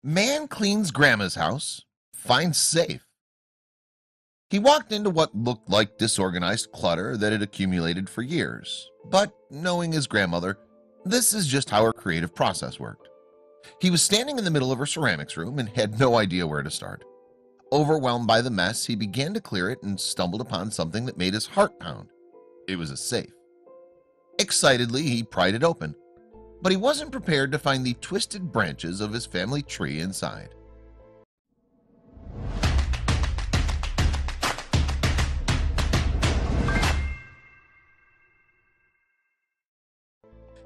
Man cleans grandma's house, finds safe. He walked into what looked like disorganized clutter that had accumulated for years, but knowing his grandmother, this is just how her creative process worked. He was standing in the middle of her ceramics room and had no idea where to start. Overwhelmed by the mess, he began to clear it and stumbled upon something that made his heart pound. It was a safe. Excitedly, he pried it open, but he wasn't prepared to find the twisted branches of his family tree inside.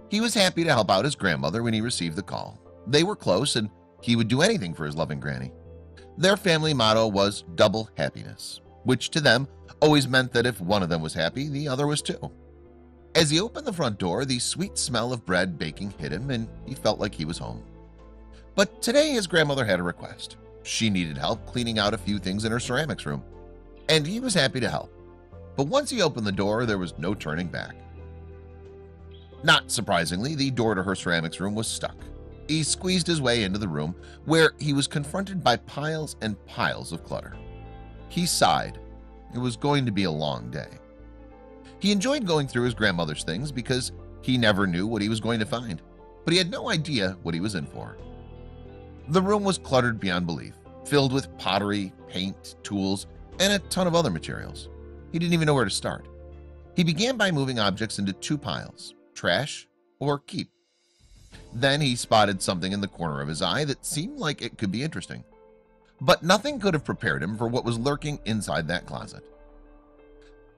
He was happy to help out his grandmother when he received the call. They were close and he would do anything for his loving granny. Their family motto was double happiness, which to them always meant that if one of them was happy, the other was too. As he opened the front door, the sweet smell of bread baking hit him and he felt like he was home. But today his grandmother had a request. She needed help cleaning out a few things in her ceramics room, and he was happy to help. But once he opened the door, there was no turning back. Not surprisingly, the door to her ceramics room was stuck. He squeezed his way into the room, where he was confronted by piles and piles of clutter. He sighed. It was going to be a long day. He enjoyed going through his grandmother's things because he never knew what he was going to find, but he had no idea what he was in for. The room was cluttered beyond belief, filled with pottery, paint, tools, and a ton of other materials. He didn't even know where to start. He began by moving objects into two piles: trash or keep. Then he spotted something in the corner of his eye that seemed like it could be interesting, but nothing could have prepared him for what was lurking inside that closet.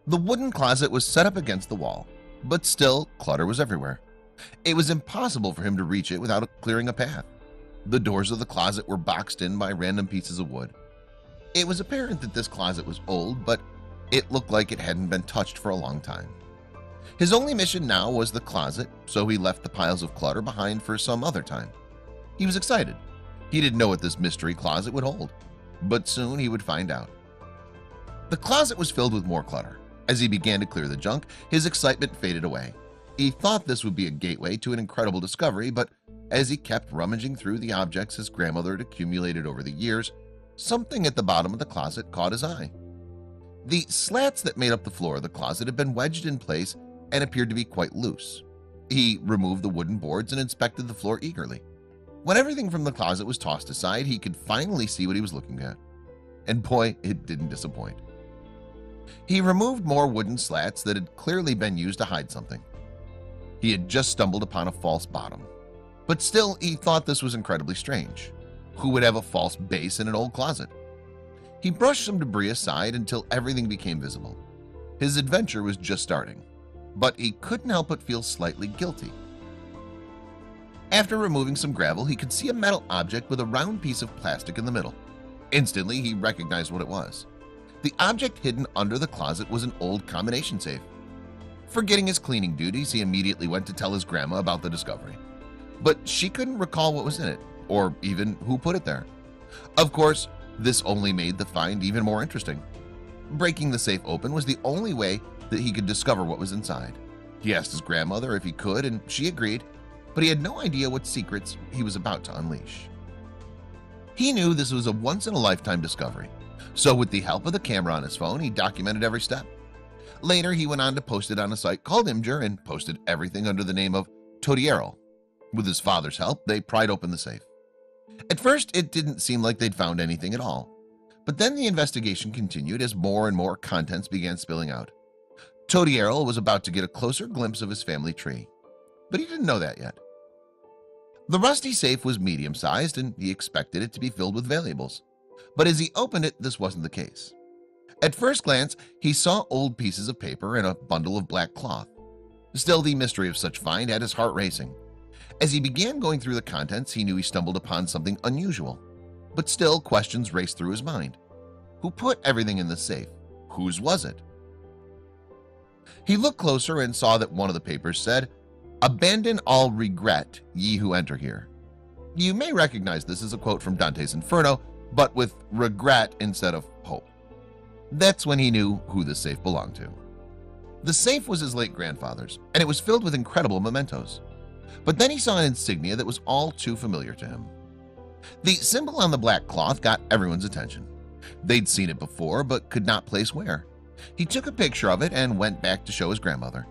The wooden closet was set up against the wall, but still clutter was everywhere. It was impossible for him to reach it without clearing a path. The doors of the closet were boxed in by random pieces of wood. It was apparent that this closet was old, but it looked like it hadn't been touched for a long time. His only mission now was the closet, so he left the piles of clutter behind for some other time. He was excited. He didn't know what this mystery closet would hold, but soon he would find out. The closet was filled with more clutter. As he began to clear the junk, his excitement faded away. He thought this would be a gateway to an incredible discovery, but as he kept rummaging through the objects his grandmother had accumulated over the years, something at the bottom of the closet caught his eye. The slats that made up the floor of the closet had been wedged in place and appeared to be quite loose. He removed the wooden boards and inspected the floor eagerly. When everything from the closet was tossed aside, he could finally see what he was looking at. And boy, it didn't disappoint. He removed more wooden slats that had clearly been used to hide something. He had just stumbled upon a false bottom, but still he thought this was incredibly strange. Who would have a false base in an old closet? He brushed some debris aside until everything became visible. His adventure was just starting, but he couldn't help but feel slightly guilty. After removing some gravel, he could see a metal object with a round piece of plastic in the middle. Instantly, he recognized what it was. The object hidden under the closet was an old combination safe. Forgetting his cleaning duties, he immediately went to tell his grandma about the discovery. But she couldn't recall what was in it, or even who put it there. Of course, this only made the find even more interesting. Breaking the safe open was the only way that he could discover what was inside. He asked his grandmother if he could, and she agreed, but he had no idea what secrets he was about to unleash. He knew this was a once-in-a-lifetime discovery, so with the help of the camera on his phone, he documented every step. Later, he went on to post it on a site called Imgur and posted everything under the name of Todiero. With his father's help, they pried open the safe. At first, it didn't seem like they'd found anything at all, but then the investigation continued as more and more contents began spilling out. Todiero was about to get a closer glimpse of his family tree, but he didn't know that yet. The rusty safe was medium-sized and he expected it to be filled with valuables, but as he opened it, this wasn't the case. At first glance, he saw old pieces of paper and a bundle of black cloth. Still, the mystery of such find had his heart racing. As he began going through the contents, he knew he stumbled upon something unusual, but still questions raced through his mind. Who put everything in the safe? Whose was it? He looked closer and saw that one of the papers said, "Abandon all regret, ye who enter here." You may recognize this as a quote from Dante's Inferno, but with regret instead of hope. That's when he knew who the safe belonged to. The safe was his late grandfather's, and it was filled with incredible mementos. But then he saw an insignia that was all too familiar to him. The symbol on the black cloth got everyone's attention. They'd seen it before but could not place where. He took a picture of it and went back to show his grandmother.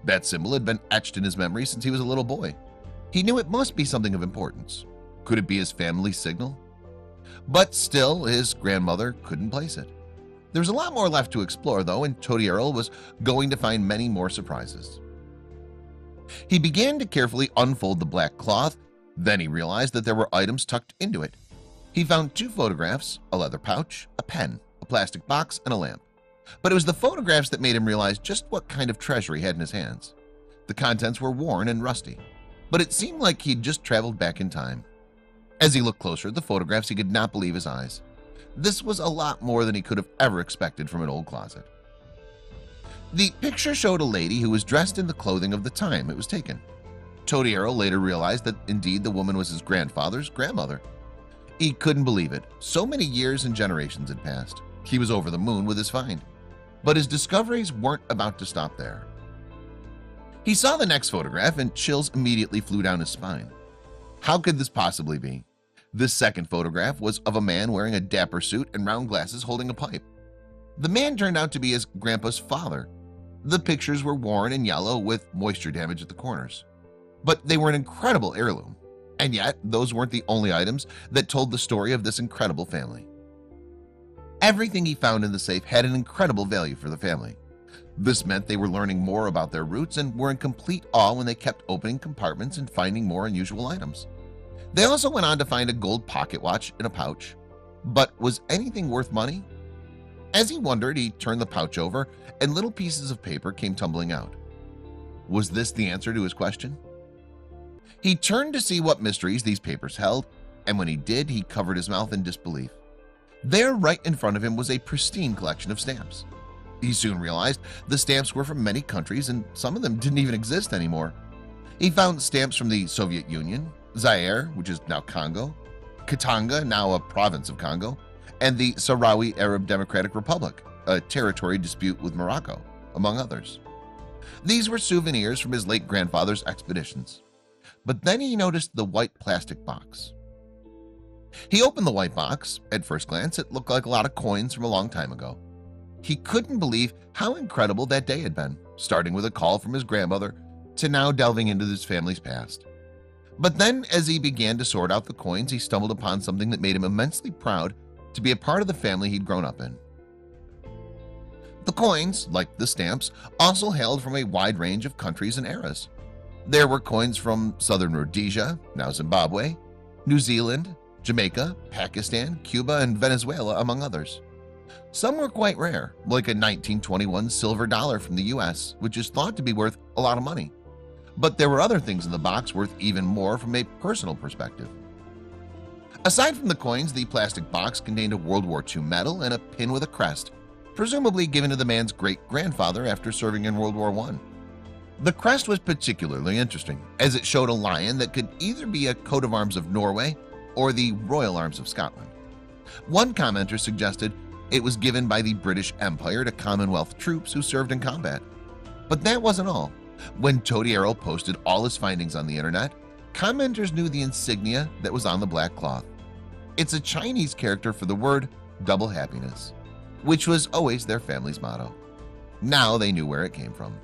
That symbol had been etched in his memory since he was a little boy. He knew it must be something of importance. Could it be his family signal? But still, his grandmother couldn't place it. There was a lot more left to explore, though, and Todiero was going to find many more surprises. He began to carefully unfold the black cloth. Then he realized that there were items tucked into it. He found 2 photographs, a leather pouch, a pen, a plastic box, and a lamp. But it was the photographs that made him realize just what kind of treasure he had in his hands. The contents were worn and rusty, but it seemed like he'd just traveled back in time. As he looked closer at the photographs, he could not believe his eyes. This was a lot more than he could have ever expected from an old closet. The picture showed a lady who was dressed in the clothing of the time it was taken. Todiero later realized that indeed the woman was his grandfather's grandmother. He couldn't believe it. So many years and generations had passed. He was over the moon with his find. But his discoveries weren't about to stop there. He saw the next photograph and chills immediately flew down his spine. How could this possibly be? This second photograph was of a man wearing a dapper suit and round glasses holding a pipe. The man turned out to be his grandpa's father. The pictures were worn and yellow with moisture damage at the corners. But they were an incredible heirloom. And yet, those weren't the only items that told the story of this incredible family. Everything he found in the safe had an incredible value for the family. This meant they were learning more about their roots and were in complete awe when they kept opening compartments and finding more unusual items. They also went on to find a gold pocket watch in a pouch. But was anything worth money? As he wondered, he turned the pouch over and little pieces of paper came tumbling out. Was this the answer to his question? He turned to see what mysteries these papers held, and when he did, he covered his mouth in disbelief. There, right in front of him, was a pristine collection of stamps. He soon realized the stamps were from many countries, and some of them didn't even exist anymore. He found stamps from the Soviet Union, Zaire, which is now Congo, Katanga, now a province of Congo, and the Sahrawi Arab Democratic Republic, a territory dispute with Morocco, among others. These were souvenirs from his late grandfather's expeditions. But then he noticed the white plastic box. He opened the white box. At first glance, it looked like a lot of coins from a long time ago. He couldn't believe how incredible that day had been, starting with a call from his grandmother to now delving into his family's past. But then, as he began to sort out the coins, he stumbled upon something that made him immensely proud to be a part of the family he'd grown up in. The coins, like the stamps, also hailed from a wide range of countries and eras. There were coins from southern Rhodesia, now Zimbabwe, New Zealand, Jamaica, Pakistan, Cuba, and Venezuela, among others. Some were quite rare, like a 1921 silver dollar from the US, which is thought to be worth a lot of money. But there were other things in the box worth even more from a personal perspective. Aside from the coins, the plastic box contained a World War II medal and a pin with a crest, presumably given to the man's great-grandfather after serving in World War I. The crest was particularly interesting, as it showed a lion that could either be a coat of arms of Norway or the Royal Arms of Scotland. One commenter suggested it was given by the British Empire to Commonwealth troops who served in combat. But that wasn't all. When Todiero posted all his findings on the internet, commenters knew the insignia that was on the black cloth. It's a Chinese character for the word double happiness, which was always their family's motto. Now they knew where it came from.